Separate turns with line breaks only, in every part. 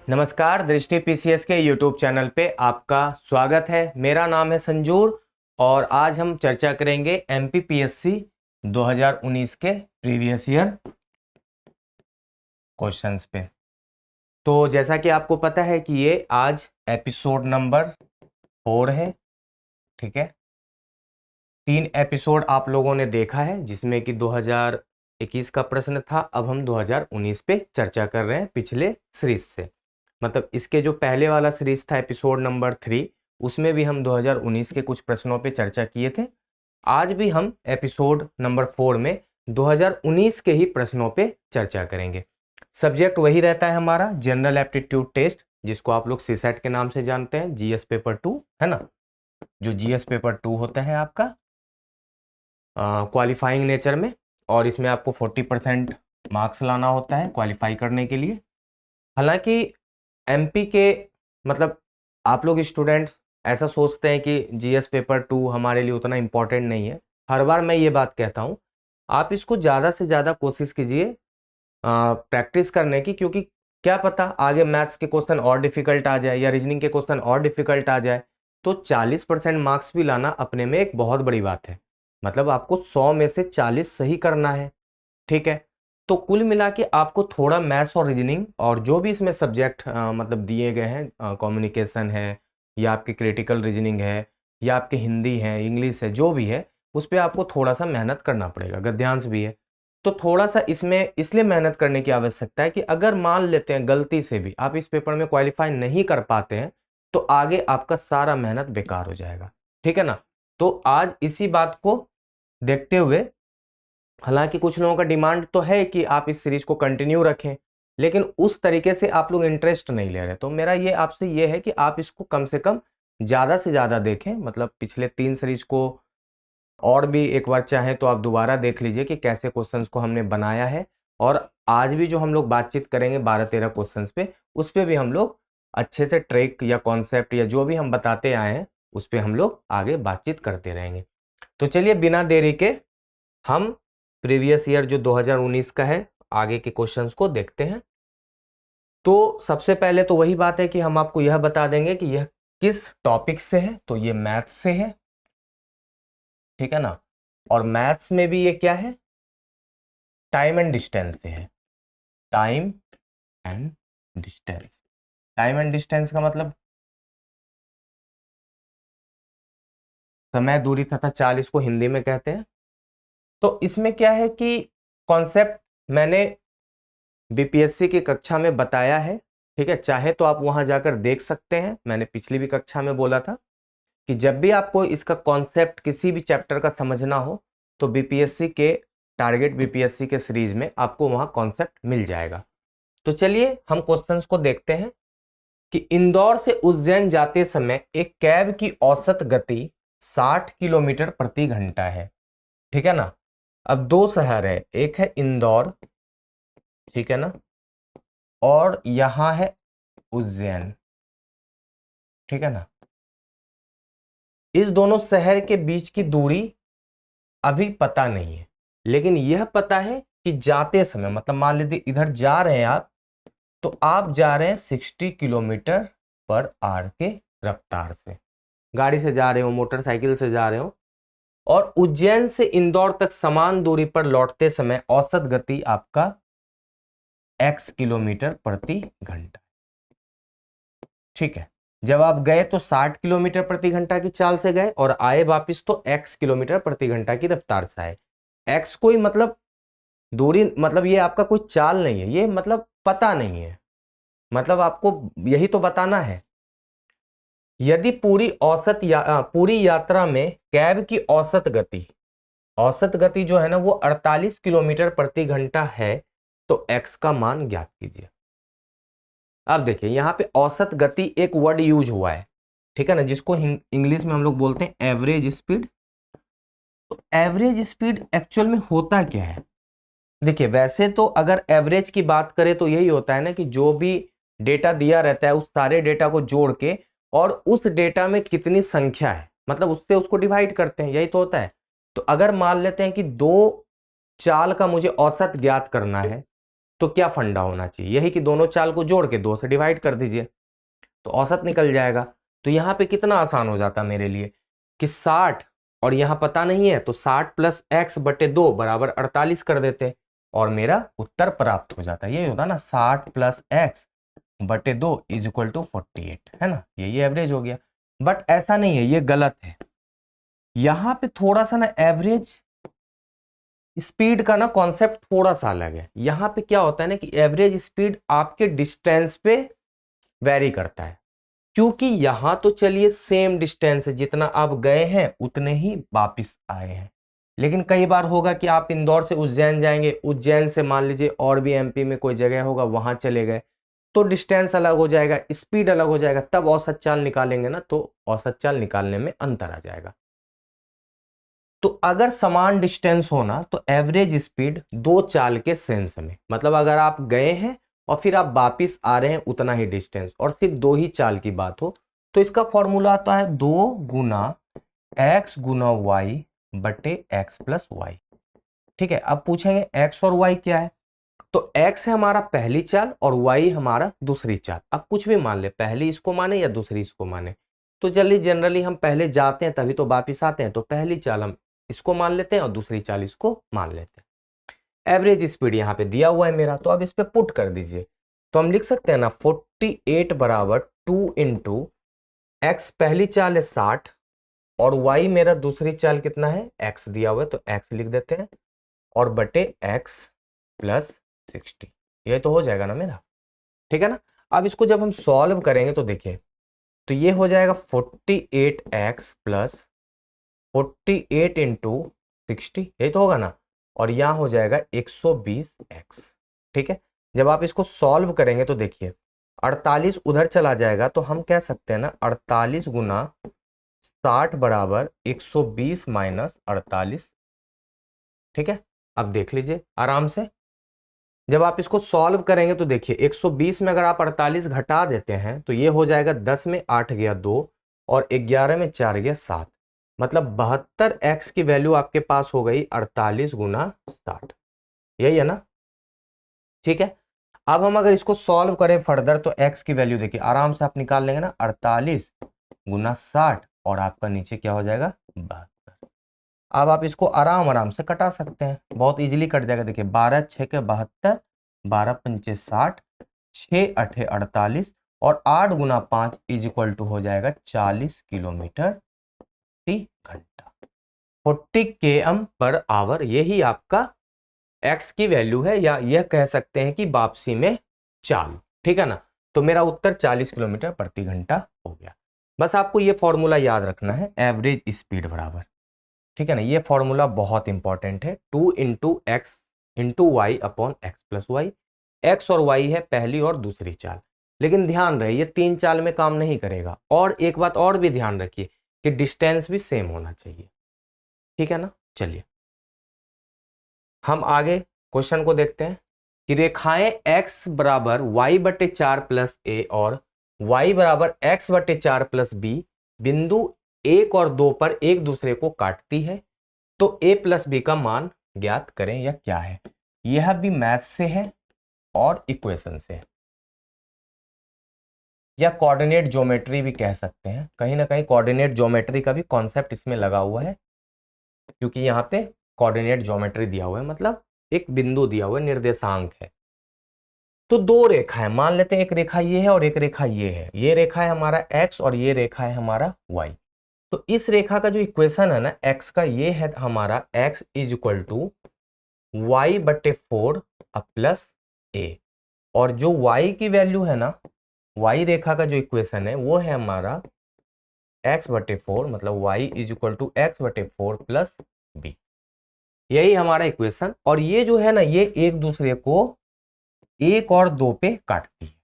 नमस्कार, दृष्टि पीसीएस के यूट्यूब चैनल पे आपका स्वागत है। मेरा नाम है संजूर और आज हम चर्चा करेंगे एमपीपीएससी 2019 के प्रीवियस ईयर क्वेश्चंस पे। तो जैसा कि आपको पता है कि ये आज एपिसोड नंबर 4 है, ठीक है। 3 एपिसोड आप लोगों ने देखा है जिसमें कि 2021 का प्रश्न था। अब हम 2019 पे चर्चा कर रहे हैं पिछले सीरीज से। मतलब इसके जो पहले वाला सीरीज था एपिसोड नंबर 3, उसमें भी हम 2019 के कुछ प्रश्नों पे चर्चा किए थे। आज भी हम एपिसोड नंबर 4 में 2019 के ही प्रश्नों पे चर्चा करेंगे। सब्जेक्ट वही रहता है हमारा जनरल एप्टीट्यूड टेस्ट, जिसको आप लोग सीसेट के नाम से जानते हैं, जीएस पेपर 2 है ना। जो जीएस पेपर 2 होता है आपका क्वालिफाइंग नेचर में, और इसमें आपको 40% मार्क्स लाना होता है क्वालिफाई करने के लिए। हालांकि एमपी के मतलब आप लोग स्टूडेंट्स ऐसा सोचते हैं कि जीएस पेपर 2 हमारे लिए उतना इम्पोर्टेंट नहीं है। हर बार मैं ये बात कहता हूँ, आप इसको ज़्यादा से ज़्यादा कोशिश कीजिए प्रैक्टिस करने की, क्योंकि क्या पता आगे मैथ्स के क्वेश्चन और डिफिकल्ट आ जाए या रीजनिंग के क्वेश्चन और डिफिकल्ट आ जाए। तो 40% मार्क्स भी लाना अपने में एक बहुत बड़ी बात है। मतलब आपको 100 में से 40 सही करना है, ठीक है। तो कुल मिला के आपको थोड़ा मैथ्स और रीजनिंग और जो भी इसमें सब्जेक्ट मतलब दिए गए हैं, कम्युनिकेशन है या आपकी क्रिटिकल रीजनिंग है या आपकी हिंदी है, इंग्लिश है, जो भी है उस पर आपको थोड़ा सा मेहनत करना पड़ेगा। गद्यांश भी है तो थोड़ा सा इसमें इसलिए मेहनत करने की आवश्यकता है कि अगर मान लेते हैं गलती से भी आप इस पेपर में क्वालिफाई नहीं कर पाते हैं तो आगे आपका सारा मेहनत बेकार हो जाएगा, ठीक है ना। तो आज इसी बात को देखते हुए, हालांकि कुछ लोगों का डिमांड तो है कि आप इस सीरीज को कंटिन्यू रखें, लेकिन उस तरीके से आप लोग इंटरेस्ट नहीं ले रहे। तो मेरा ये आपसे ये है कि आप इसको कम से कम ज़्यादा से ज़्यादा देखें। मतलब पिछले 3 सीरीज को और भी एक बार चाहें तो आप दोबारा देख लीजिए कि कैसे क्वेश्चंस को हमने बनाया है। और आज भी जो हम लोग बातचीत करेंगे 12-13 क्वेश्चंस पे, उस पर भी हम लोग अच्छे से ट्रिक या कॉन्सेप्ट या जो भी हम बताते आए हैं उस पर हम लोग आगे बातचीत करते रहेंगे। तो चलिए बिना देरी के हम प्रीवियस ईयर जो 2019 का है आगे के क्वेश्चंस को देखते हैं। तो सबसे पहले तो वही बात है कि हम आपको यह बता देंगे कि यह किस टॉपिक से है। तो ये मैथ्स से है, ठीक है ना। और मैथ्स में भी ये क्या है, टाइम एंड डिस्टेंस से है। Time and distance, time and distance का मतलब समय, दूरी तथा चाल, इसको हिंदी में कहते हैं। तो इसमें क्या है कि कॉन्सेप्ट मैंने बीपीएससी की कक्षा में बताया है, ठीक है। चाहे तो आप वहां जाकर देख सकते हैं। मैंने पिछली भी कक्षा में बोला था कि जब भी आपको इसका कॉन्सेप्ट किसी भी चैप्टर का समझना हो तो बीपीएससी के टारगेट बीपीएससी के सीरीज में आपको वहां कॉन्सेप्ट मिल जाएगा। तो चलिए हम क्वेश्चंस को देखते हैं कि इंदौर से उज्जैन जाते समय एक कैब की औसत गति 60 किलोमीटर प्रति घंटा है, ठीक है ना। अब 2 शहर है, एक है इंदौर, ठीक है ना, और यहां है उज्जैन, ठीक है ना। इस दोनों शहर के बीच की दूरी अभी पता नहीं है, लेकिन यह पता है कि जाते समय, मतलब मान लीजिए इधर जा रहे हैं आप, तो आप जा रहे हैं 60 किलोमीटर पर आवर के रफ्तार से, गाड़ी से जा रहे हो, मोटरसाइकिल से जा रहे हो। और उज्जैन से इंदौर तक समान दूरी पर लौटते समय औसत गति आपका x किलोमीटर प्रति घंटा, ठीक है। जब आप गए तो 60 किलोमीटर प्रति घंटा की चाल से गए और आए वापिस तो x किलोमीटर प्रति घंटा की रफ्तार से आए। x कोई मतलब दूरी, मतलब ये आपका कोई चाल नहीं है, ये मतलब पता नहीं है, मतलब आपको यही तो बताना है। यदि पूरी यात्रा में कैब की औसत गति जो है ना वो 48 किलोमीटर प्रति घंटा है तो x का मान ज्ञात कीजिए। अब देखिए यहाँ पे औसत गति एक वर्ड यूज हुआ है, ठीक है ना, जिसको इंग्लिश में हम लोग बोलते हैं एवरेज स्पीड। तो एवरेज स्पीड एक्चुअल में होता क्या है? देखिए वैसे तो अगर एवरेज की बात करें तो यही होता है ना कि जो भी डेटा दिया रहता है उस सारे डेटा को जोड़ के और उस डेटा में कितनी संख्या है मतलब उससे उसको डिवाइड करते हैं, यही तो होता है। तो अगर मान लेते हैं कि 2 चाल का मुझे औसत ज्ञात करना है तो क्या फंडा होना चाहिए, यही कि दोनों चाल को जोड़ के 2 से डिवाइड कर दीजिए तो औसत निकल जाएगा। तो यहाँ पे कितना आसान हो जाता मेरे लिए कि 60 और यहाँ पता नहीं है तो 60 प्लस एक्स बटे 2 बराबर 48 कर देते और मेरा उत्तर प्राप्त हो जाता। यही होता ना, 60 प्लस एक्स बटे 2 इज इक्वल टू 48, है ना, यही एवरेज हो गया। बट ऐसा नहीं है, ये गलत है। यहाँ पे थोड़ा सा ना एवरेज स्पीड का ना कॉन्सेप्ट थोड़ा सा अलग है। यहाँ पे क्या होता है ना कि एवरेज स्पीड आपके डिस्टेंस पे वेरी करता है, क्योंकि यहां तो चलिए सेम डिस्टेंस है, जितना आप गए हैं उतने ही वापिस आए हैं। लेकिन कई बार होगा कि आप इंदौर से उज्जैन जाएंगे, उज्जैन से मान लीजिए और भी एमपी में कोई जगह होगा वहां चले गए, तो डिस्टेंस अलग हो जाएगा, स्पीड अलग हो जाएगा, तब औसत चाल निकालेंगे ना तो औसत चाल निकालने में अंतर आ जाएगा। तो अगर समान डिस्टेंस होना तो एवरेज स्पीड दो चाल के सेंस में, मतलब अगर आप गए हैं और फिर आप वापिस आ रहे हैं उतना ही डिस्टेंस और सिर्फ दो ही चाल की बात हो, तो इसका फॉर्मूला आता है 2 गुना एक्स गुना वाई बटे एक्स प्लस वाई। ठीक है, अब पूछेंगे एक्स और वाई क्या है, तो एक्स है हमारा पहली चाल और वाई हमारा दूसरी चाल। अब कुछ भी मान ले, पहली इसको माने या दूसरी इसको माने, तो जल्दी जनरली हम पहले जाते हैं तभी तो वापिस आते हैं, तो पहली चाल हम इसको मान लेते हैं और दूसरी चाल इसको मान लेते हैं। एवरेज स्पीड यहाँ पे दिया हुआ है मेरा, तो अब इस पे पुट कर दीजिए, तो हम लिख सकते हैं ना 48 बराबर 2 इंटू एक्स पहली चाल है 60 और वाई मेरा दूसरी चाल कितना है, एक्स दिया हुआ है तो एक्स लिख देते हैं और बटे एक्स प्लस 60, ये तो हो जाएगा ना मेरा। ठीक है ना। अब इसको जब हम सॉल्व करेंगे तो देखिए, तो ये हो जाएगा 48x प्लस 48 इंटू 60, यही तो होगा ना, और यहां हो जाएगा 120x। ठीक है, जब आप इसको सॉल्व करेंगे तो देखिए 48 उधर चला जाएगा, तो हम कह सकते हैं ना 48 गुना 60 बराबर 120 माइनस 48। ठीक है, अब देख लीजिए आराम से, जब आप इसको सॉल्व करेंगे तो देखिए 120 में अगर आप 48 घटा देते हैं तो ये हो जाएगा 10 में 8 गया 2 और 11 में 4 गया 7, मतलब 72x की वैल्यू आपके पास हो गई 48 गुना 60, यही है ना। ठीक है, अब हम अगर इसको सॉल्व करें फर्दर तो x की वैल्यू देखिए आराम से आप निकाल लेंगे ना, 48 गुना 60 और आपका नीचे क्या हो जाएगा 72। अब आप इसको आराम से कटा सकते हैं, बहुत इजीली कट जाएगा। देखिए 12 6 के 72, 12 पंचे 60, 6 8 48 और 8 गुना 5 इज इक्वल टू हो जाएगा 40 किलोमीटर प्रति घंटा, 40 km पर आवर। यही आपका x की वैल्यू है, या यह कह सकते हैं कि वापसी में चाल। ठीक है ना, तो मेरा उत्तर 40 किलोमीटर प्रति घंटा हो गया। बस आपको ये फॉर्मूला याद रखना है, एवरेज स्पीड बराबर, ठीक है ना, ये फॉर्मूला बहुत इंपॉर्टेंट है, 2 into x into y upon x plus y. X और वाई है पहली और दूसरी चाल, लेकिन ध्यान रहे ये तीन चाल में काम नहीं करेगा। और एक बात और भी ध्यान रखिए कि डिस्टेंस भी सेम होना चाहिए। ठीक है ना, चलिए हम आगे क्वेश्चन को देखते हैं कि रेखाएं x बराबर y बटे 4 प्लस ए और y बराबर x बटे 4 प्लस बी बिंदु 1 और 2 पर एक दूसरे को काटती है, तो a प्लस बी का मान ज्ञात करें। यह क्या है, यह भी मैथ से है और इक्वेशन से है, या कोऑर्डिनेट ज्योमेट्री भी कह सकते हैं। कहीं ना कहीं कोऑर्डिनेट ज्योमेट्री का भी कॉन्सेप्ट इसमें लगा हुआ है, क्योंकि यहाँ पे कोऑर्डिनेट ज्योमेट्री दिया हुआ है, मतलब एक बिंदु दिया हुआ है, निर्देशांक है। तो दो रेखा है, मान लेते हैं एक रेखा ये है और एक रेखा ये है, ये रेखा है हमारा x और ये रेखा है हमारा y। तो इस रेखा का जो इक्वेशन है ना x का, ये है हमारा x is equal to y बटे 4 प्लस ए, और जो y की वैल्यू है ना, y रेखा का जो इक्वेशन है वो है हमारा x बटे 4, मतलब y is equal to x बटे 4 प्लस बी, यही हमारा इक्वेशन। और ये जो है ना, ये एक दूसरे को 1 और 2 पे काटती है।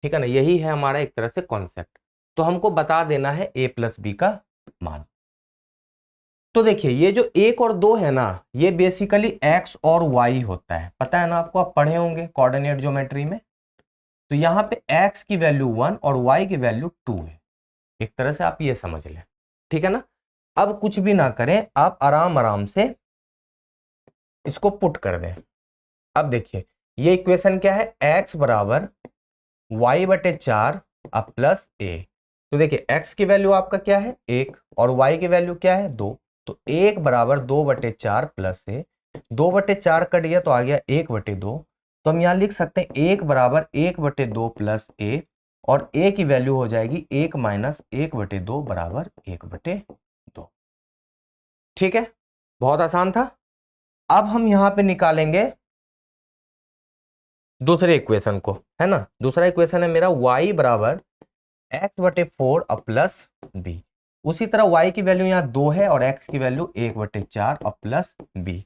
ठीक है ना, यही है हमारा एक तरह से कॉन्सेप्ट। तो हमको बता देना है a प्लस बी का मान। तो देखिए ये जो 1 और 2 है ना, ये बेसिकली x और y होता है, पता है ना आपको, आप पढ़े होंगे कोऑर्डिनेट ज्योमेट्री में। तो यहाँ पे x की वैल्यू 1 और y की वैल्यू 2 है, एक तरह से आप ये समझ लें। ठीक है ना, अब कुछ भी ना करें, आप आराम से इसको पुट कर दें। अब देखिए ये इक्वेशन क्या है, x बराबर y बटे 4 अब प्लस a। तो देखिए x की वैल्यू आपका क्या है 1 और y की वैल्यू क्या है 2, तो 1 बराबर 2 बटे 4 प्लस a, 2 बटे 4 कट गया तो आ गया 1 बटे 2। तो हम यहाँ लिख सकते हैं 1 बराबर 1 बटे 2 प्लस a, और a की वैल्यू हो जाएगी 1 माइनस 1 बटे 2 बराबर 1 बटे 2। ठीक है, बहुत आसान था। अब हम यहां पे निकालेंगे दूसरे इक्वेशन को, है ना। दूसरा इक्वेशन है मेरा y बराबर x बटे 4 अब प्लस b। उसी तरह y की वैल्यू यहाँ 2 है और x की वैल्यू 1 बटे 4 अब प्लस b।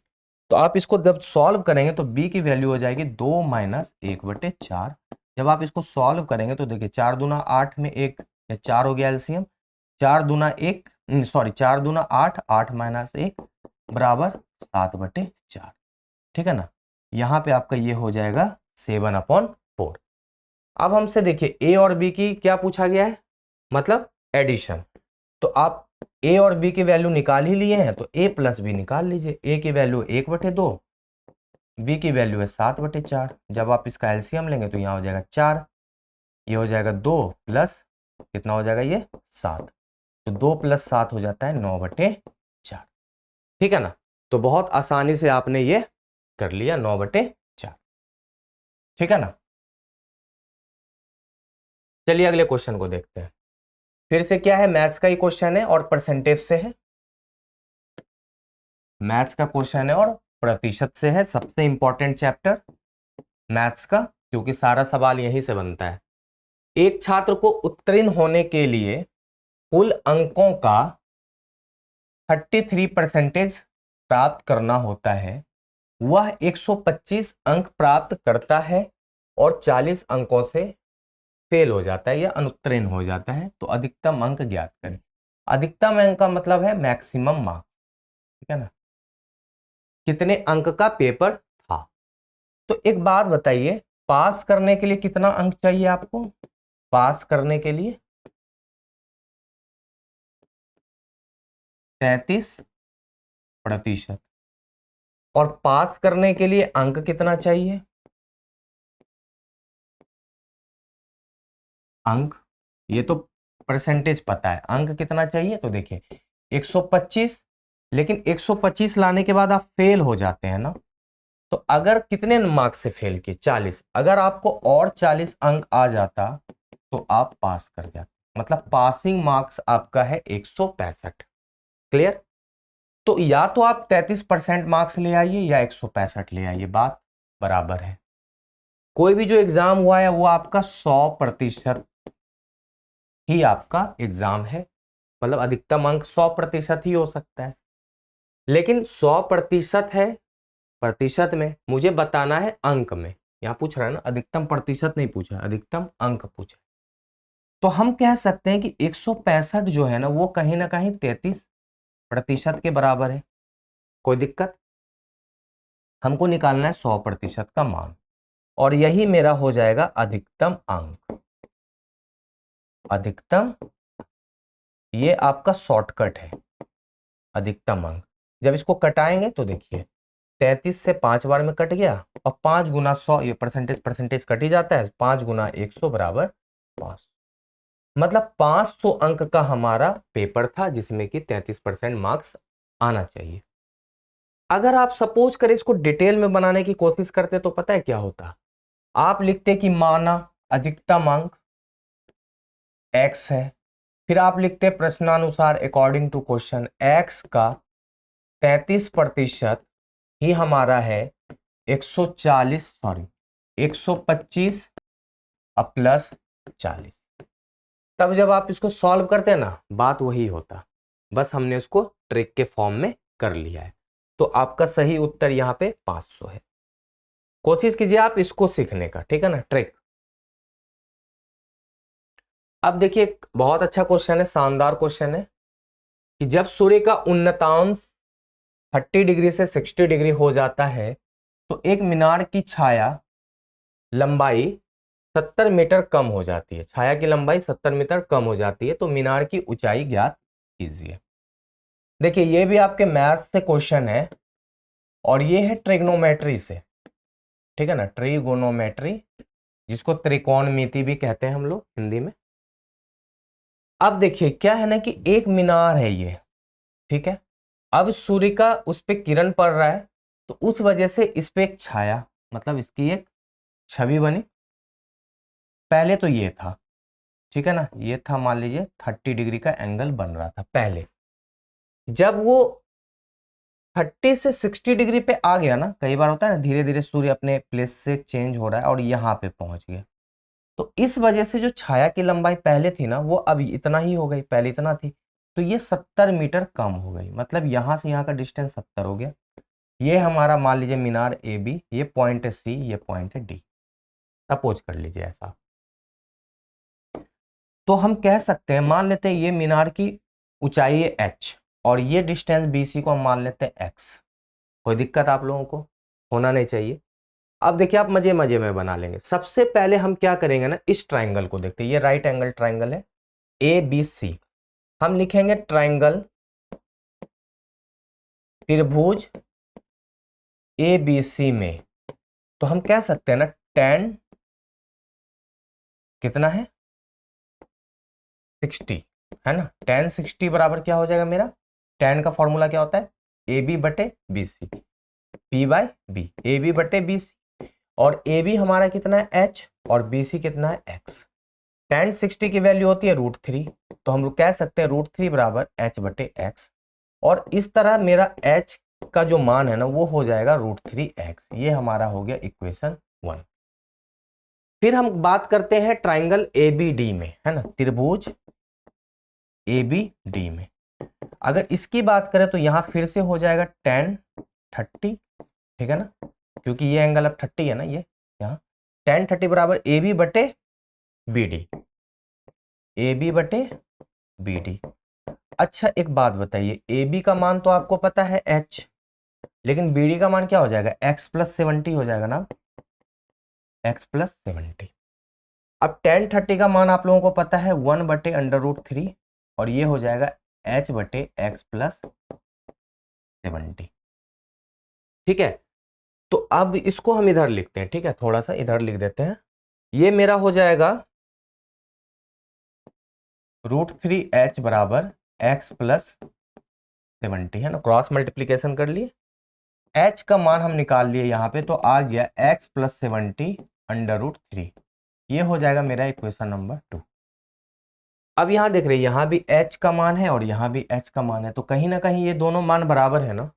तो आप इसको जब सॉल्व करेंगे तो b की वैल्यू हो जाएगी 2 माइनस 1 बटे 4। जब आप इसको सॉल्व करेंगे तो देखिए 4 दूना 8 में 1 या 4 हो गया एलसीएम, 4 दूना 1 सॉरी 4 दूना 8, 8 माइनस 1 बराबर 7 बटे 4। ठीक है ना, यहाँ पे आपका ये हो जाएगा 7/4। अब हमसे देखिए a और b की क्या पूछा गया है, मतलब एडिशन। तो आप a और b की वैल्यू निकाल ही लिए हैं तो a प्लस b निकाल लीजिए। a की वैल्यू 1 बटे 2, b की वैल्यू है 7 बटे 4। जब आप इसका एलसीएम लेंगे तो यहाँ हो जाएगा 4, ये हो जाएगा 2 प्लस कितना हो जाएगा ये 7, तो 2 प्लस 7 हो जाता है 9 बटे 4। ठीक है ना, तो बहुत आसानी से आपने ये कर लिया 9 बटे 4। ठीक है ना, चलिए अगले क्वेश्चन को देखते हैं। फिर से क्या है, मैथ्स का ही क्वेश्चन है और परसेंटेज से है। मैथ्स का क्वेश्चन है और प्रतिशत से है, सबसे इंपॉर्टेंट चैप्टर मैथ्स का, क्योंकि सारा सवाल यहीं से बनता है। एक छात्र को उत्तीर्ण होने के लिए कुल अंकों का 33% प्राप्त करना होता है। वह 125 अंक प्राप्त करता है और 40 अंकों से फेल हो जाता है या अनुत्तीर्ण हो जाता है, तो अधिकतम अंक ज्ञात करें। अधिकतम अंक का मतलब है मैक्सिमम मार्क्स। ठीक है ना, कितने अंक का पेपर था। तो एक बात बताइए, पास करने के लिए कितना अंक चाहिए आपको, पास करने के लिए 33%, और पास करने के लिए अंक कितना चाहिए, अंक ये तो परसेंटेज पता है, अंक कितना चाहिए। तो देखिए 125, लेकिन 125 लाने के बाद आप फेल हो जाते हैं ना, तो अगर कितने मार्क्स से फेल किए 40, अगर आपको और 40 अंक आ जाता तो आप पास कर जाते, मतलब पासिंग मार्क्स आपका है 165। क्लियर, तो या तो आप 33% मार्क्स ले आइए या 165 ले आइए, बात बराबर है। कोई भी जो एग्जाम हुआ है वो आपका 100% ही आपका एग्जाम है, मतलब अधिकतम अंक 100% ही हो सकता है। लेकिन 100% है प्रतिशत में, मुझे बताना है अंक में। यहां पूछ रहा है ना, अधिकतम प्रतिशत नहीं पूछा, अधिकतम अंक पूछा। तो हम कह सकते हैं कि 165 जो है ना कहीं 33% के बराबर है। कोई दिक्कत, हमको निकालना है 100% का मान, और यही मेरा हो जाएगा अधिकतम अंक। अधिकतम, ये आपका शॉर्टकट है अधिकतम अंक। जब इसको कटाएंगे तो देखिए 33 से 5 बार में कट गया, और 5 गुना 100, ये परसेंटेज कट ही जाता है, 5 गुना 100 बराबर 500, मतलब 500 अंक का हमारा पेपर था जिसमें कि 33% मार्क्स आना चाहिए। अगर आप सपोज करें इसको डिटेल में बनाने की कोशिश करते तो पता है क्या होता, आप लिखते कि माना अधिकतम अंक x है, फिर आप लिखते प्रश्नानुसार अकॉर्डिंग टू क्वेश्चन x का 33% ही हमारा है 125 अब प्लस 40। तब जब आप इसको सॉल्व करते हैं ना, बात वही होता, बस हमने उसको ट्रिक के फॉर्म में कर लिया है। तो आपका सही उत्तर यहाँ पे 500 है। कोशिश कीजिए आप इसको सीखने का, ठीक है ना, ट्रिक। अब देखिए एक बहुत अच्छा क्वेश्चन है, शानदार क्वेश्चन है कि जब सूर्य का उन्नतांश 30 डिग्री से 60 डिग्री हो जाता है तो एक मीनार की छाया लंबाई 70 मीटर कम हो जाती है। छाया की लंबाई 70 मीटर कम हो जाती है, तो मीनार की ऊंचाई ज्ञात कीजिए। देखिए ये भी आपके मैथ से क्वेश्चन है और ये है ट्रिग्नोमेट्री से। ठीक है ना, ट्रिगोनोमेट्री, जिसको त्रिकोणमिति भी कहते हैं हम लोग हिंदी में। अब देखिए क्या है ना कि एक मीनार है ये, ठीक है। अब सूर्य का उस पे किरण पड़ रहा है, तो उस वजह से इस पे एक छाया, मतलब इसकी एक छवि बनी। पहले तो ये था, ठीक है ना, ये था, मान लीजिए 30 डिग्री का एंगल बन रहा था पहले। जब वो 30 से 60 डिग्री पे आ गया ना, कई बार होता है ना, धीरे धीरे सूर्य अपने प्लेस से चेंज हो रहा है और यहाँ पे पहुंच गया, तो इस वजह से जो छाया की लंबाई पहले थी ना, वो अब इतना ही हो गई, पहले इतना थी, तो ये 70 मीटर कम हो गई, मतलब यहाँ से यहाँ का डिस्टेंस 70 हो गया। ये हमारा मान लीजिए मीनार ए बी, ये पॉइंट है सी, ये पॉइंट है डी, सपोज कर लीजिए ऐसा। तो हम कह सकते हैं, मान लेते हैं ये मीनार की ऊंचाई है h और ये डिस्टेंस BC को हम मान लेते हैं x। कोई दिक्कत आप लोगों को होना नहीं चाहिए। अब देखिए आप मजे मजे में बना लेंगे। सबसे पहले हम क्या करेंगे ना, इस ट्राइंगल को देखते हैं, ये राइट एंगल ट्राइंगल है ABC। हम लिखेंगे ट्राइंगल त्रिभुज ABC में, तो हम कह सकते हैं ना tan कितना है 60, है ना। tan 60 बराबर क्या हो जाएगा मेरा, tan का फॉर्मूला क्या होता है AB बटे BC, P by B, AB बटे BC, और AB हमारा कितना है h और BC कितना है x। tan 60 की वैल्यू होती है √3, तो हम लोग कह सकते हैं √3 बराबर h बटे x, और इस तरह मेरा h का जो मान है ना वो हो जाएगा √3x। ये हमारा हो गया इक्वेशन 1। फिर हम बात करते हैं ट्राइंगल ABD में, है ना, त्रिभुज ABD में। अगर इसकी बात करें तो यहां फिर से हो जाएगा tan 30, ठीक है ना, क्योंकि ये एंगल अब 30 है ना, ये यहाँ tan 30 बराबर AB बटे BD, AB बटे BD। अच्छा एक बात बताइए, AB का मान तो आपको पता है h, लेकिन BD का मान क्या हो जाएगा, x प्लस 70 हो जाएगा ना, x प्लस 70। अब tan 30 का मान आप लोगों को पता है 1 बटे √3, और ये हो जाएगा h बटे x प्लस 70, ठीक है। तो अब इसको हम इधर लिखते हैं, ठीक है, थोड़ा सा इधर लिख देते हैं। ये मेरा हो जाएगा √3h बराबर x प्लस 70, है ना, क्रॉस मल्टीप्लीकेशन कर लिए, h का मान हम निकाल लिए यहाँ पे, तो आ गया x प्लस 70 √3। ये हो जाएगा मेरा इक्वेशन नंबर 2। अब यहाँ देख रहे हैं, यहाँ भी h का मान है और यहाँ भी h का मान है, तो कहीं ना कहीं ये दोनों मान बराबर है ना,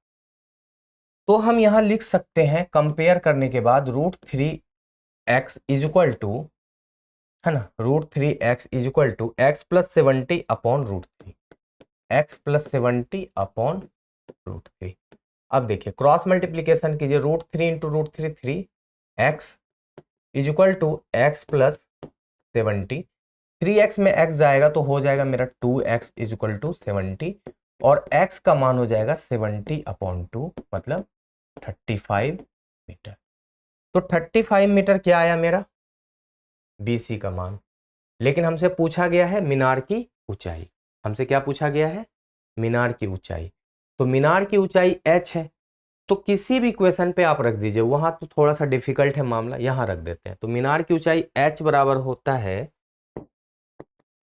तो हम यहाँ लिख सकते हैं कंपेयर करने के बाद √3x इज इक्वल टू, है ना, √3x is equal to x plus 70 upon √3, x plus 70 upon √3। अब देखिए क्रॉस मल्टीप्लीकेशन कीजिए, √3 into √3 3x is equal to x plus 70, 3x में x जाएगा तो हो जाएगा मेरा 2x इज इक्वल टू 70, और x का मान हो जाएगा 70 अपॉन 2, मतलब 35 मीटर। तो 35 मीटर क्या आया मेरा BC का मान। लेकिन हमसे पूछा गया है मीनार की ऊंचाई, हमसे क्या पूछा गया है, मीनार की ऊंचाई। तो मीनार की ऊंचाई h है, तो किसी भी इक्वेशन पे आप रख दीजिए, वहां तो थोड़ा सा डिफिकल्ट है मामला, यहां रख देते हैं। तो मीनार की ऊंचाई h बराबर होता है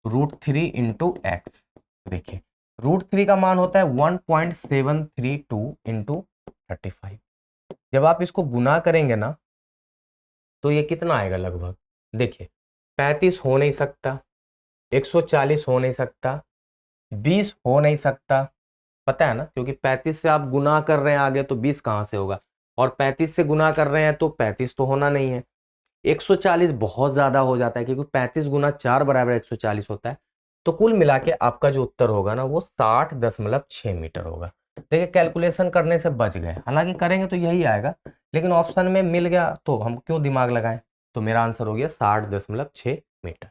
√3 इंटू एक्स। देखिए √3 का मान होता है 1.732 इंटू 35। जब आप इसको गुना करेंगे ना, तो ये कितना आएगा लगभग, देखिए 35 हो नहीं सकता, 140 हो नहीं सकता, 20 हो नहीं सकता, पता है ना, क्योंकि 35 से आप गुना कर रहे हैं आगे, तो 20 कहाँ से होगा, और 35 से गुना कर रहे हैं तो 35 तो होना नहीं है। 140 बहुत ज्यादा हो जाता है, क्योंकि 35 गुना 4 बराबर 140 होता है। तो कुल मिला के आपका जो उत्तर होगा ना, वो 60.6 मीटर होगा। देखिए कैलकुलेशन करने से बच गए, हालांकि करेंगे तो यही आएगा, लेकिन ऑप्शन में मिल गया तो हम क्यों दिमाग लगाएं। तो मेरा आंसर हो गया 60.6 मीटर,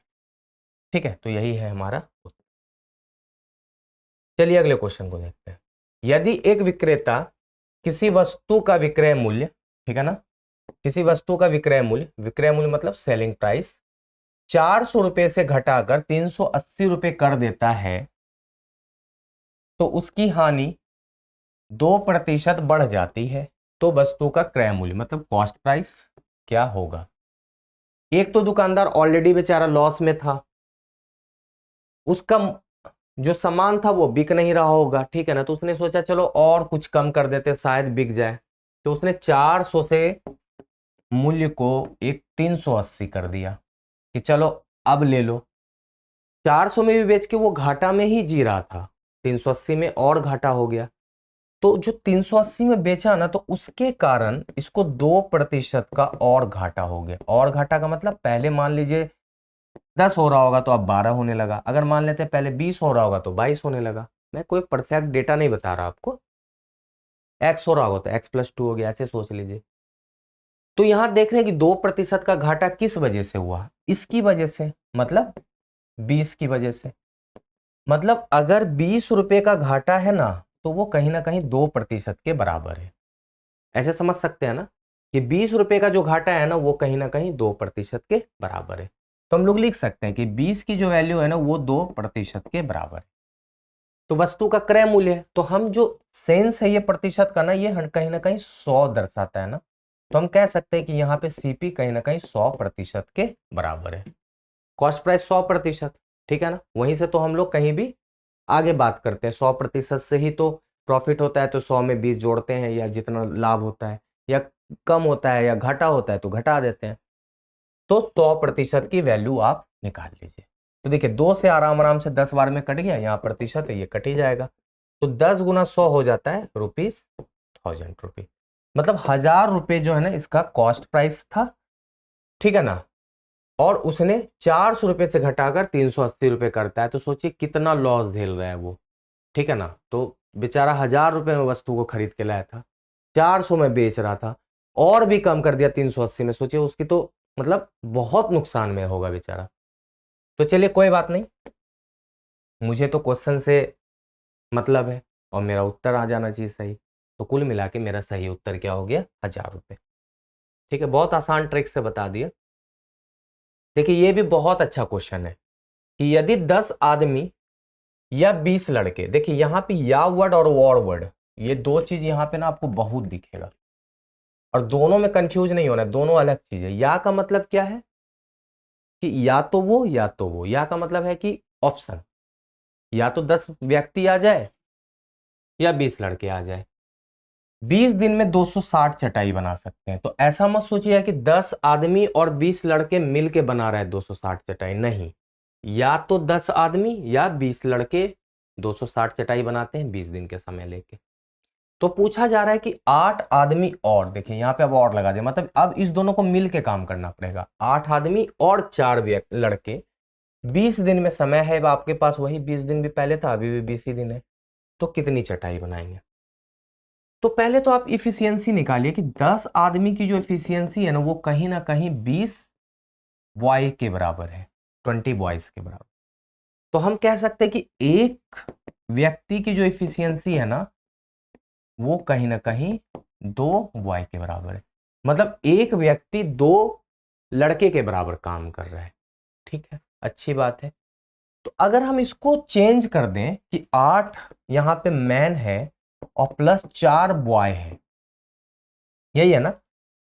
ठीक है। तो यही है हमारा उत्तर। चलिए अगले क्वेश्चन को देखते हैं। यदि एक विक्रेता किसी वस्तु का विक्रय मूल्य, ठीक है ना, किसी वस्तु का विक्रय मूल्य मतलब सेलिंग प्राइस 400 रुपए से घटाकर 380 रुपए कर देता है, तो उसकी हानि 2% बढ़ जाती है, तो वस्तु का क्रय मूल्य मतलब कॉस्ट प्राइस क्या होगा? एक तो दुकानदार ऑलरेडी बेचारा लॉस में था, उसका जो सामान था वो बिक नहीं रहा होगा, ठीक है ना, तो उसने सोचा चलो और कुछ कम कर देते शायद बिक जाए, तो उसने 400 से मूल्य को एक 380 कर दिया कि चलो अब ले लो। 400 में भी बेच के वो घाटा में ही जी रहा था, 380 में और घाटा हो गया। तो जो 380 में बेचा ना, तो उसके कारण इसको 2% का और घाटा हो गया। और घाटा का मतलब पहले मान लीजिए 10 हो रहा होगा तो अब 12 होने लगा, अगर मान लेते हैं पहले 20 हो रहा होगा तो 22 होने लगा। मैं कोई परफेक्ट डेटा नहीं बता रहा आपको, x हो रहा होगा तो x+2 हो गया, ऐसे सोच लीजिए। तो यहां देख रहे हैं कि 2% का घाटा किस वजह से हुआ? इसकी वजह से, मतलब 20 की वजह से। मतलब अगर 20 रुपए का घाटा है ना, तो वो कहीं ना कहीं 2% के बराबर है। ऐसे समझ सकते हैं ना कि 20 रुपए का जो घाटा है ना, वो कहीं ना कहीं 2% के बराबर है। तो हम लोग लिख सकते हैं कि 20 की जो वैल्यू है ना, वो 2% के बराबर है। तो वस्तु का क्रय मूल्य है, तो हम जो सेंस है ये प्रतिशत का ना, ये कहीं ना कहीं 100 दर्शाता है ना, तो हम कह सकते हैं कि यहाँ पे सीपी कहीं ना कहीं 100% के बराबर है। कॉस्ट प्राइस 100%, ठीक है ना, वहीं से तो हम लोग कहीं भी आगे बात करते हैं, 100% से ही तो प्रॉफिट होता है, तो 100 में 20 जोड़ते हैं, या जितना लाभ होता है या कम होता है या घाटा होता है तो घटा देते हैं। तो 100% की वैल्यू आप निकाल लीजिए। तो देखिए 2 से आराम आराम से 10 बार में कट गया, यहाँ प्रतिशत है ये कट ही जाएगा, तो 10 गुना 100 हो जाता है रुपीज 1000 रुपये। मतलब 1000 रुपये जो है ना इसका कॉस्ट प्राइस था, ठीक है ना, और उसने 400 रुपये से घटाकर 380 रुपये करता है, तो सोचिए कितना लॉस झेल रहा है वो, ठीक है ना। तो बेचारा 1000 रुपये में वस्तु को खरीद के लाया था, 400 में बेच रहा था, और भी कम कर दिया 380 में, सोचिए उसकी तो मतलब बहुत नुकसान में होगा बेचारा। तो चलिए कोई बात नहीं, मुझे तो क्वेश्चन से मतलब है और मेरा उत्तर आ जाना चाहिए सही। तो कुल मिला के मेरा सही उत्तर क्या हो गया? 1000 रुपये। ठीक है, बहुत आसान ट्रिक से बता दिया। देखिए ये भी बहुत अच्छा क्वेश्चन है कि यदि 10 आदमी या 20 लड़के, देखिए यहाँ पे या वर्ड और वॉर वर्ड, ये दो चीज यहाँ पे ना आपको बहुत दिखेगा, और दोनों में कंफ्यूज नहीं होना है, दोनों अलग चीज है। या का मतलब क्या है कि या तो वो या तो वो, या का मतलब है कि ऑप्शन, या तो 10 व्यक्ति आ जाए या 20 लड़के आ जाए। 20 दिन में 260 चटाई बना सकते हैं, तो ऐसा मत सोचिए कि 10 आदमी और 20 लड़के मिलके बना रहे हैं 260 चटाई, नहीं, या तो 10 आदमी या 20 लड़के 260 चटाई बनाते हैं 20 दिन के समय लेके। तो पूछा जा रहा है कि 8 आदमी और, देखिए यहाँ पे अब और लगा दिया, मतलब अब इस दोनों को मिलके काम करना पड़ेगा। 8 आदमी और 4 लड़के, 20 दिन में समय है, अब आपके पास वही 20 दिन भी पहले था, अभी भी 20 ही दिन है, तो कितनी चटाई बनाएंगे? तो पहले तो आप इफिशियंसी निकालिए कि 10 आदमी की जो इफिशियंसी है ना कहीं 20 बॉय के बराबर है, 20 बॉयज के बराबर। तो हम कह सकते हैं कि एक व्यक्ति की जो इफिशियंसी है ना, वो कहीं ना कहीं 2 बॉय के बराबर है। मतलब एक व्यक्ति 2 लड़के के बराबर काम कर रहा है, ठीक है, अच्छी बात है। तो अगर हम इसको चेंज कर दें कि 8 यहां पे मैन है और प्लस 4 बॉय है, यही है ना,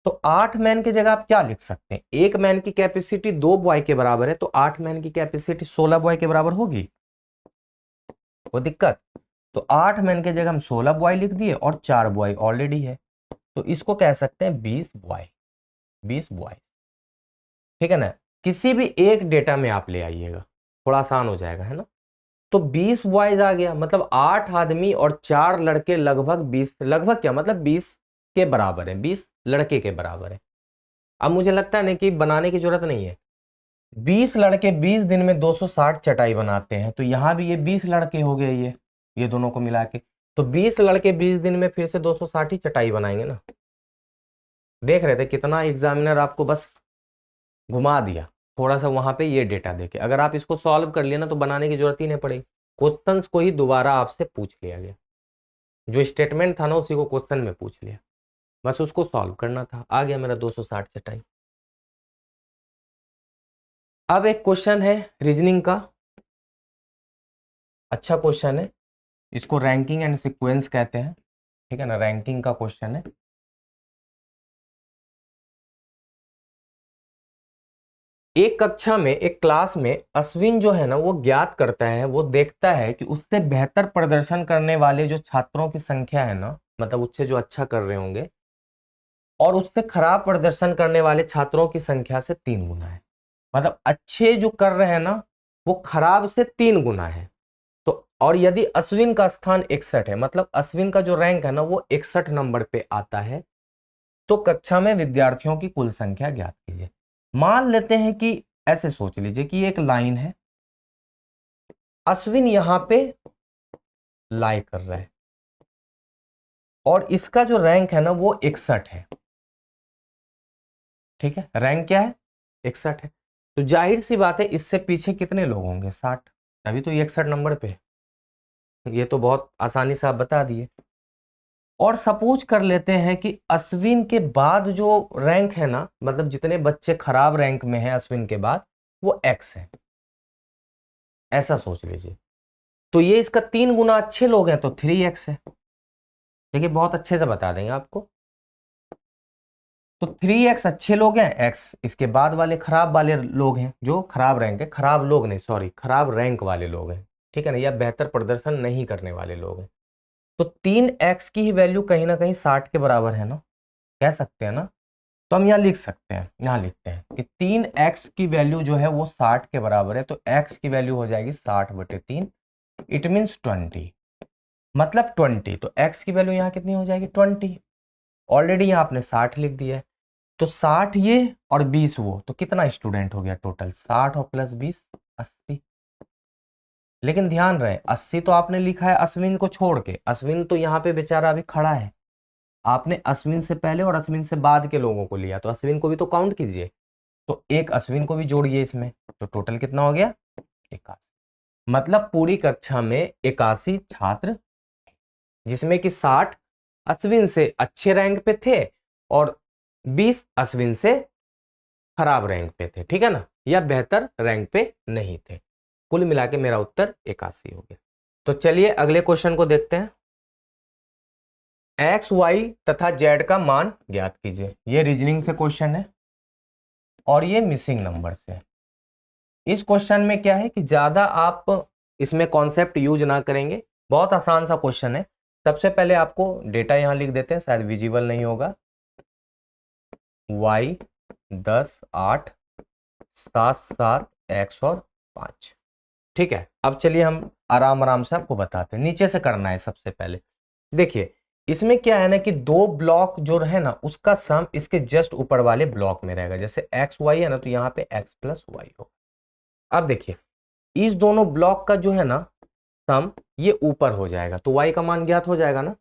तो 8 मैन की जगह आप क्या लिख सकते हैं? एक मैन की कैपेसिटी 2 बॉय के बराबर है, तो 8 मैन की कैपेसिटी 16 बॉय के बराबर होगी, वो दिक्कत? तो 8 मैन की जगह हम 16 बॉय लिख दिए और 4 बॉय ऑलरेडी है, तो इसको कह सकते हैं 20 बॉय, 20 बॉय, ठीक है ना। किसी भी एक डेटा में आप ले आइएगा, थोड़ा आसान हो जाएगा, है ना। तो 20 बॉयज आ गया, मतलब 8 आदमी और 4 लड़के लगभग 20, लगभग क्या मतलब 20 के बराबर है, 20 लड़के के बराबर है। अब मुझे लगता है ना कि बनाने की जरूरत नहीं है, 20 लड़के 20 दिन में 260 चटाई बनाते हैं, तो यहां भी ये 20 लड़के हो गए, ये दोनों को मिला के, तो 20 लड़के 20 दिन में फिर से 260 ही चटाई बनाएंगे ना। देख रहे थे कितना एग्जामिनर आपको बस घुमा दिया थोड़ा सा वहां पे, ये डेटा देके अगर आप इसको सॉल्व कर लिया ना, तो बनाने की जरूरत ही नहीं पड़ेगी, क्वेश्चंस को ही दोबारा आपसे पूछ लिया गया, जो स्टेटमेंट था ना उसी को क्वेश्चन में पूछ लिया, बस उसको सॉल्व करना था, आ गया मेरा 260 चटाई। अब एक क्वेश्चन है रीजनिंग का, अच्छा क्वेश्चन है, इसको रैंकिंग एंड सीक्वेंस कहते हैं, ठीक है ना, रैंकिंग का क्वेश्चन है। एक कक्षा में, एक क्लास में अश्विन जो है ना वो ज्ञात करता है, वो देखता है कि उससे बेहतर प्रदर्शन करने वाले जो छात्रों की संख्या है ना, मतलब उससे जो अच्छा कर रहे होंगे, और उससे खराब प्रदर्शन करने वाले छात्रों की संख्या से 3 गुना है। मतलब अच्छे जो कर रहे हैं ना वो खराब से 3 गुना है। तो और यदि अश्विन का स्थान 61 है, मतलब अश्विन का जो रैंक है ना वो 61 नंबर पे आता है, तो कक्षा में विद्यार्थियों की कुल संख्या ज्ञात कीजिए। मान लेते हैं कि ऐसे सोच लीजिए कि एक लाइन है, अश्विन यहां पे लाई कर रहा है और इसका जो रैंक है ना वो 61 है। ठीक है, रैंक क्या है, 61 है। तो जाहिर सी बात है इससे पीछे कितने लोग होंगे, 60, तभी तो ये 61 नंबर पे है। ये तो बहुत आसानी से आप बता दिए। और सपोज कर लेते हैं कि अश्विन के बाद जो रैंक है ना, मतलब जितने बच्चे खराब रैंक में हैं अश्विन के बाद, वो x है, ऐसा सोच लीजिए। तो ये इसका 3 गुना अच्छे लोग हैं तो 3x है। देखिए बहुत अच्छे से बता देंगे आपको। तो 3x अच्छे लोग हैं, x इसके बाद वाले खराब वाले लोग हैं, जो खराब रैंक है, खराब लोग नहीं सॉरी, खराब रैंक वाले लोग हैं, ठीक है ना, या बेहतर प्रदर्शन नहीं करने वाले लोग हैं। तो 3x की ही वैल्यू कहीं ना कहीं 60 के बराबर है ना, कह सकते हैं ना। तो हम यहाँ लिख सकते हैं, यहाँ लिखते हैं कि 3x की वैल्यू जो है वो 60 के बराबर है, तो x की वैल्यू हो जाएगी 60/3, इट मीन्स 20, मतलब 20। तो x की वैल्यू यहाँ कितनी हो जाएगी, 20। ऑलरेडी यहाँ आपने 60 लिख दिया है, तो 60 ये और 20 वो, तो कितना स्टूडेंट हो गया टोटल, 60 और प्लस 20 80। लेकिन ध्यान रहे 80 तो आपने लिखा है अश्विन को छोड़ के, अश्विन तो यहाँ पे बेचारा अभी खड़ा है, आपने अश्विन से पहले और अश्विन से बाद के लोगों को लिया, तो अश्विन को भी तो काउंट कीजिए, तो एक अश्विन को भी जोड़िए इसमें, तो टोटल कितना हो गया, 81। मतलब पूरी कक्षा में 81 छात्र, जिसमें कि 60 अश्विन से अच्छे रैंक पे थे और 20 अश्विन से खराब रैंक पे थे, ठीक है ना, या बेहतर रैंक पे नहीं थे। कुल मिला के मेरा उत्तर 81 हो गया। तो चलिए अगले क्वेश्चन को देखते हैं। एक्स वाई तथा जेड का मान ज्ञात कीजिए। ये रीजनिंग से क्वेश्चन है और ये मिसिंग नंबर से। इस क्वेश्चन में क्या है कि ज्यादा आप इसमें कॉन्सेप्ट यूज ना करेंगे, बहुत आसान सा क्वेश्चन है। सबसे पहले आपको डेटा यहां लिख देते हैं, शायद विजिबल नहीं होगा। y 10 8 7 7 x और 5, ठीक है। अब चलिए हम आराम आराम से आपको बताते हैं, नीचे से करना है। सबसे पहले देखिए इसमें क्या है ना कि 2 ब्लॉक जो है ना उसका सम इसके जस्ट ऊपर वाले ब्लॉक में रहेगा। जैसे एक्स वाई है ना, तो यहाँ पे x प्लस वाई होगा। अब देखिए इस दोनों ब्लॉक का जो है ना सम ये ऊपर हो जाएगा, तो y का मान ज्ञात हो जाएगा ना।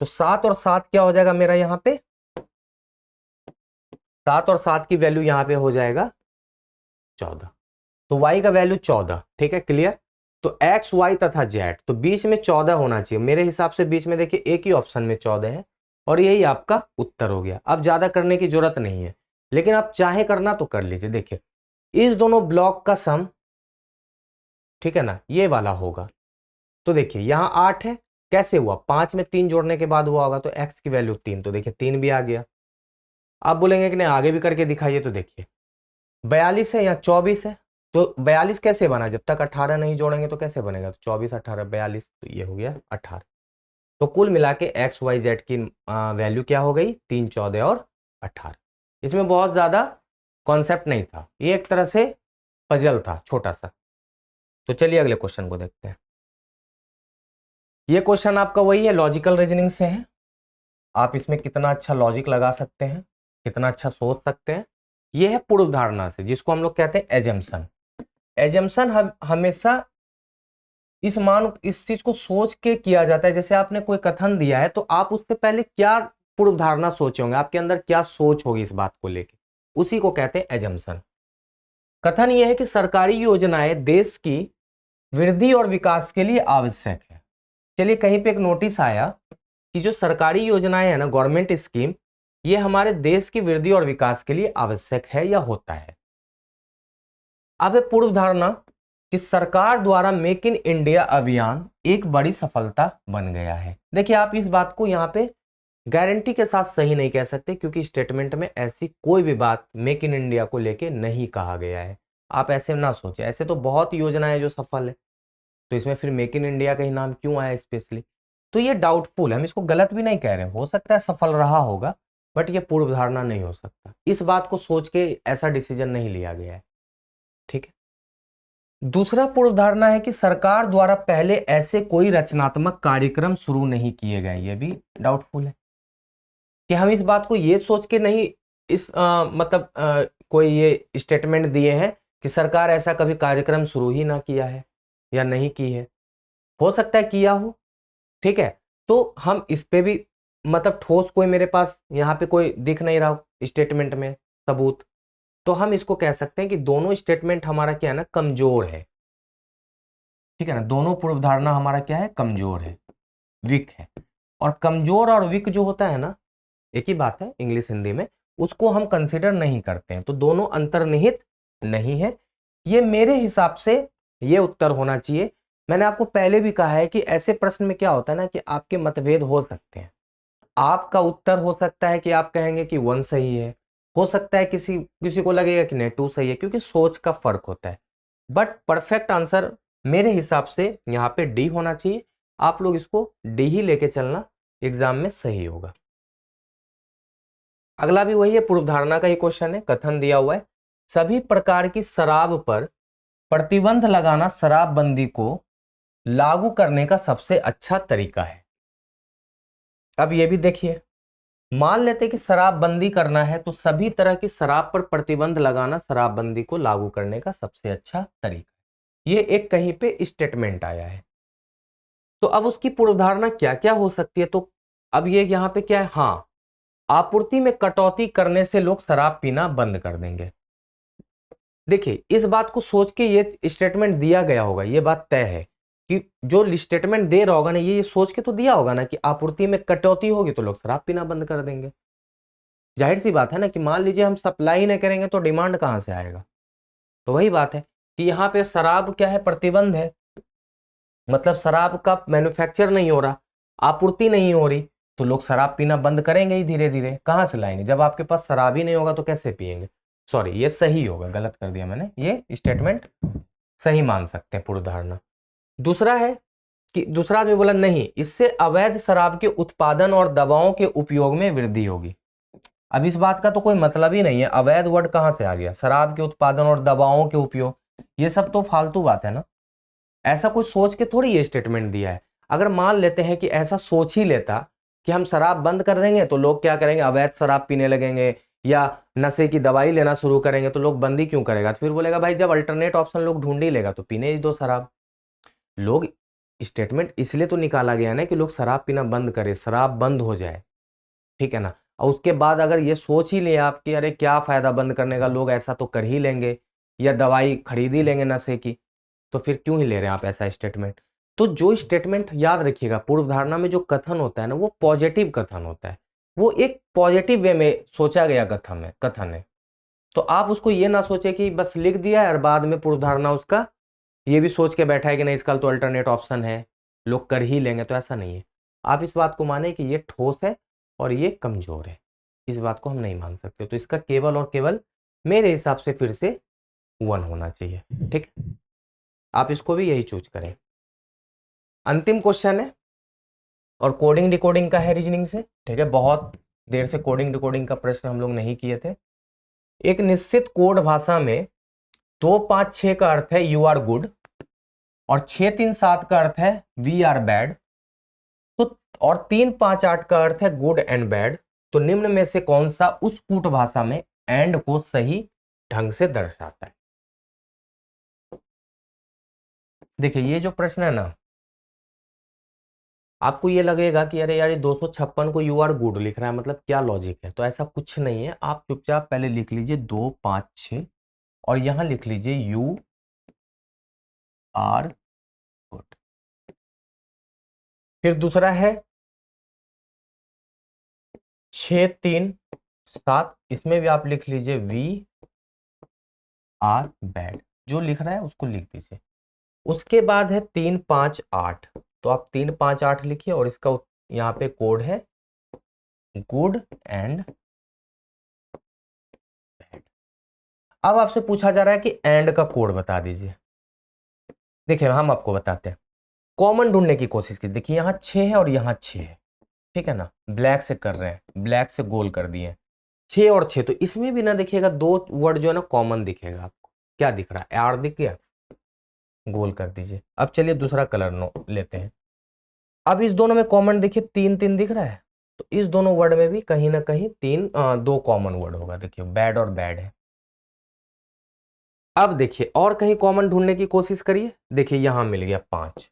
तो 7 और 7 क्या हो जाएगा मेरा, यहाँ पे 7 और 7 की वैल्यू यहाँ पे हो जाएगा 14, तो y का वैल्यू 14, ठीक है, क्लियर। तो x y तथा z, तो बीच में 14 होना चाहिए मेरे हिसाब से। बीच में देखिए एक ही ऑप्शन में 14 है और यही आपका उत्तर हो गया। अब ज्यादा करने की जरूरत नहीं है, लेकिन आप चाहे करना तो कर लीजिए। देखिए इस दोनों ब्लॉक का सम, ठीक है ना, ये वाला होगा। तो देखिए यहाँ 8 है, कैसे हुआ, 5 में 3 जोड़ने के बाद हुआ होगा, तो x की वैल्यू 3, तो देखिए 3 भी आ गया। आप बोलेंगे कि नहीं आगे भी करके दिखाइए, तो देखिए 42 है या 24 है, तो 42 कैसे बना, जब तक 18 नहीं जोड़ेंगे तो कैसे बनेगा, तो 24 18 42, तो ये हो गया 18। तो कुल मिला के एक्स वाई जेड की वैल्यू क्या हो गई, 3 14 और 18। इसमें बहुत ज्यादा कॉन्सेप्ट नहीं था, ये एक तरह से पजल था छोटा सा। तो चलिए अगले क्वेश्चन को देखते हैं। ये क्वेश्चन आपका वही है, लॉजिकल रीजनिंग से है। आप इसमें कितना अच्छा लॉजिक लगा सकते हैं, कितना अच्छा सोच सकते हैं। ये है पूर्व धारणा से, जिसको हम लोग कहते हैं एजम्पशन। एजम्पशन हमेशा इस चीज को सोच के किया जाता है। जैसे आपने कोई कथन दिया है तो आप उससे पहले क्या पूर्व धारणा सोचे होंगे, आपके अंदर क्या सोच होगी इस बात को लेके, उसी को कहते हैं एजम्पशन। कथन यह है कि सरकारी योजनाएं देश की वृद्धि और विकास के लिए आवश्यक है। चलिए कहीं पे एक नोटिस आया कि जो सरकारी योजनाएं है ना, गवर्नमेंट स्कीम, ये हमारे देश की वृद्धि और विकास के लिए आवश्यक है या होता है। अब है पूर्व धारणा कि सरकार द्वारा मेक इन इंडिया अभियान एक बड़ी सफलता बन गया है। देखिए आप इस बात को यहाँ पे गारंटी के साथ सही नहीं कह सकते, क्योंकि स्टेटमेंट में ऐसी कोई भी बात मेक इन इंडिया को लेके नहीं कहा गया है। आप ऐसे ना सोचें, ऐसे तो बहुत योजनाएं जो सफल है, तो इसमें फिर मेक इन इंडिया का ही नाम क्यों आया स्पेशली? तो ये डाउटफुल है, हम इसको गलत भी नहीं कह रहे, हो सकता है सफल रहा होगा, बट ये पूर्व धारणा नहीं हो सकता। इस बात को सोच के ऐसा डिसीजन नहीं लिया गया है, ठीक है। दूसरा पूर्व धारणा है कि सरकार द्वारा पहले ऐसे कोई रचनात्मक कार्यक्रम शुरू नहीं किए गए, ये भी डाउटफुल है कि हम इस बात को ये सोच के नहीं कोई ये स्टेटमेंट दिए हैं कि सरकार ऐसा कभी कार्यक्रम शुरू ही ना किया है या नहीं की है। हो सकता है किया हो, ठीक है, तो हम इस पे भी ठोस कोई मेरे पास यहाँ पे कोई दिख नहीं रहा स्टेटमेंट में सबूत, तो हम इसको कह सकते हैं कि दोनों स्टेटमेंट हमारा क्या है ना, कमजोर है, ठीक है ना। दोनों पूर्व धारणा हमारा क्या है, कमजोर है, वीक है। और कमजोर और वीक जो होता है ना, एक ही बात है इंग्लिश हिंदी में, उसको हम कंसिडर नहीं करते हैं, तो दोनों अंतर्निहित नहीं है। ये मेरे हिसाब से ये उत्तर होना चाहिए। मैंने आपको पहले भी कहा है कि ऐसे प्रश्न में क्या होता है ना कि आपके मतभेद हो सकते हैं। आपका उत्तर हो सकता है कि आप कहेंगे कि 1 सही है, हो सकता है किसी किसी को लगेगा कि नहीं 2 सही है, क्योंकि सोच का फर्क होता है। बट परफेक्ट आंसर मेरे हिसाब से यहाँ पे डी होना चाहिए। आप लोग इसको डी ही लेके चलना, एग्जाम में सही होगा। अगला भी वही है, पूर्व धारणा का ही क्वेश्चन है। कथन दिया हुआ है, सभी प्रकार की शराब पर प्रतिबंध लगाना शराबबंदी को लागू करने का सबसे अच्छा तरीका है। अब ये भी देखिए, मान लेते कि शराबबंदी करना है, तो सभी तरह की शराब पर प्रतिबंध लगाना शराबबंदी को लागू करने का सबसे अच्छा तरीका, ये एक कहीं पे स्टेटमेंट आया है। तो अब उसकी पूर्वधारणा क्या क्या हो सकती है? तो अब ये यहाँ पे क्या है, हाँ, आपूर्ति में कटौती करने से लोग शराब पीना बंद कर देंगे। देखिए, इस बात को सोच के ये स्टेटमेंट दिया गया होगा, ये बात तय है कि जो स्टेटमेंट दे रहा होगा ना, ये सोच के तो दिया होगा ना कि आपूर्ति में कटौती होगी तो लोग शराब पीना बंद कर देंगे। जाहिर सी बात है ना कि मान लीजिए हम सप्लाई नहीं करेंगे तो डिमांड कहां से आएगा? तो वही बात है कि यहाँ पे शराब क्या है, प्रतिबंध है, मतलब शराब का मैन्युफैक्चर नहीं हो रहा, आपूर्ति नहीं हो रही, तो लोग शराब पीना बंद करेंगे ही धीरे धीरे। कहां से लाएंगे? जब आपके पास शराब ही नहीं होगा तो कैसे पिएंगे? सॉरी, ये सही होगा, गलत कर दिया मैंने, ये स्टेटमेंट सही मान सकते हैं पूर्व धारणा। दूसरा है कि दूसरा आदमी बोला नहीं, इससे अवैध शराब के उत्पादन और दवाओं के उपयोग में वृद्धि होगी। अब इस बात का तो कोई मतलब ही नहीं है, अवैध वर्ड कहां से आ गया? शराब के उत्पादन और दवाओं के उपयोग, ये सब तो फालतू बात है ना। ऐसा कुछ सोच के थोड़ी ये स्टेटमेंट दिया है। अगर मान लेते हैं कि ऐसा सोच ही लेता कि हम शराब बंद कर देंगे तो लोग क्या करेंगे, अवैध शराब पीने लगेंगे या नशे की दवाई लेना शुरू करेंगे, तो लोग बंद ही क्यों करेगा? तो फिर बोलेगा भाई जब अल्टरनेट ऑप्शन लोग ढूंढ ही लेगा तो पीने ही दो शराब। लोग, स्टेटमेंट इसलिए तो निकाला गया ना कि लोग शराब पीना बंद करें, शराब बंद हो जाए, ठीक है ना। और उसके बाद अगर ये सोच ही ले आप कि अरे क्या फायदा बंद करने का, लोग ऐसा तो कर ही लेंगे या दवाई खरीद ही लेंगे नशे की, तो फिर क्यों ही ले रहे हैं आप ऐसा स्टेटमेंट? तो जो स्टेटमेंट, याद रखिएगा, पूर्व धारणा में जो कथन होता है ना, वो पॉजिटिव कथन होता है, वो एक पॉजिटिव वे में सोचा गया कथन है। तो आप उसको ये ना सोचे कि बस लिख दिया है और बाद में पूर्व धारणा उसका ये भी सोच के बैठा है कि नहीं इसका तो अल्टरनेट ऑप्शन है, लोग कर ही लेंगे, तो ऐसा नहीं है। आप इस बात को माने कि ये ठोस है और ये कमजोर है, इस बात को हम नहीं मान सकते। तो इसका केवल और केवल मेरे हिसाब से फिर से 1 होना चाहिए, ठीक। आप इसको भी यही चूज करें। अंतिम क्वेश्चन है और कोडिंग डिकोडिंग का है रीजनिंग से, ठीक है। बहुत देर से कोडिंग डिकोडिंग का प्रश्न हम लोग नहीं किए थे। एक निश्चित कोड भाषा में 2, 5, 6 का अर्थ है यू आर गुड और 6, 3, 7 का अर्थ है वी आर बैड, तो और 3, 5, 8 का अर्थ है गुड एंड बैड। तो निम्न में से कौन सा उस कूट भाषा में एंड को सही ढंग से दर्शाता है? देखिए, ये जो प्रश्न है ना, आपको ये लगेगा कि अरे यार ये 256 को यू आर गुड लिख रहा है, मतलब क्या लॉजिक है? तो ऐसा कुछ नहीं है। आप चुपचाप पहले लिख लीजिए 2, 5, 6 और यहां लिख लीजिए यू आर गुड। फिर दूसरा है 6, 3, 7, इसमें भी आप लिख लीजिए वी आर बैड, जो लिख रहा है उसको लिख दीजिए। उसके बाद है 3, 5, 8, तो आप 3, 5, 8 लिखिए और इसका यहाँ पे कोड है गुड एंड बैड। अब आपसे पूछा जा रहा है कि एंड का कोड बता दीजिए। देखिए हम आपको बताते हैं, कॉमन ढूंढने की कोशिश की। देखिए यहाँ 6 है और यहाँ 6 है, ठीक है ना, ब्लैक से कर रहे हैं, ब्लैक से गोल कर दिए 6 और 6, तो इसमें भी ना देखिएगा 2 वर्ड जो है ना कॉमन दिखेगा आपको। क्या दिख रहा है, आर दिख गया, गोल कर दीजिए। अब चलिए दूसरा कलर नो लेते हैं। अब इस दोनों में कॉमन देखिए 3 3 दिख रहा है, तो इस दोनों वर्ड में भी कहीं ना कहीं 2 कॉमन वर्ड होगा। देखिए बैड और बैड है। अब देखिए और कहीं कॉमन ढूंढने की कोशिश करिए। देखिए यहां मिल गया 5,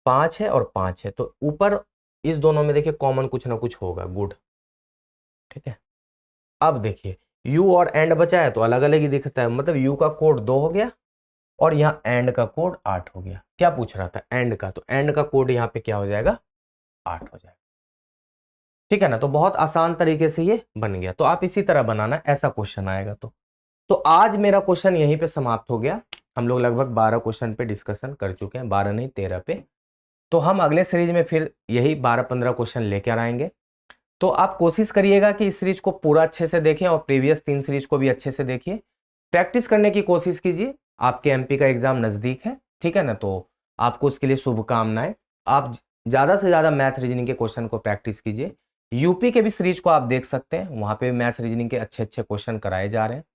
5 है और 5 है, तो ऊपर इस दोनों में देखिए कॉमन कुछ ना कुछ होगा, गुड, ठीक है। अब देखिए यू और एंड बचा है तो अलग अलग ही दिखता है, मतलब यू का कोड 2 हो गया और यहाँ एंड का कोड 8 हो गया। क्या पूछ रहा था, एंड का, तो एंड का कोड यहाँ पे क्या हो जाएगा, 8 हो जाएगा, ठीक है ना। तो बहुत आसान तरीके से ये बन गया। तो आप इसी तरह बनाना, ऐसा क्वेश्चन आएगा। तो आज मेरा क्वेश्चन यहीं पे समाप्त हो गया। हम लोग लगभग 12 क्वेश्चन पे डिस्कशन कर चुके हैं, 12 नहीं 13 पे। तो हम अगले सीरीज में फिर यही 12-15 क्वेश्चन लेकर आएंगे। तो आप कोशिश करिएगा कि इस सीरीज को पूरा अच्छे से देखें और प्रीवियस 3 सीरीज को भी अच्छे से देखिए, प्रैक्टिस करने की कोशिश कीजिए। आपके एमपी का एग्जाम नजदीक है, ठीक है ना, तो आपको उसके लिए शुभकामनाएं। आप ज्यादा से ज्यादा मैथ रीजनिंग के क्वेश्चन को प्रैक्टिस कीजिए। यूपी के भी सीरीज को आप देख सकते हैं, वहां पे मैथ रीजनिंग के अच्छे अच्छे क्वेश्चन कराए जा रहे हैं।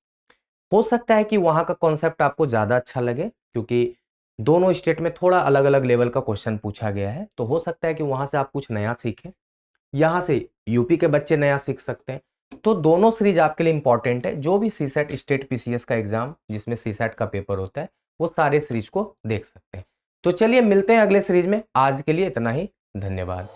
हो सकता है कि वहां का कॉन्सेप्ट आपको ज्यादा अच्छा लगे, क्योंकि दोनों स्टेट में थोड़ा अलग अलग लेवल का क्वेश्चन पूछा गया है, तो हो सकता है कि वहां से आप कुछ नया सीखें, यहाँ से यूपी के बच्चे नया सीख सकते हैं। तो दोनों सीरीज आपके लिए इंपॉर्टेंट है। जो भी सीसेट स्टेट पीसीएस का एग्जाम जिसमें सीसेट का पेपर होता है, वो सारे सीरीज को देख सकते हैं। तो चलिए मिलते हैं अगले सीरीज में, आज के लिए इतना ही, धन्यवाद।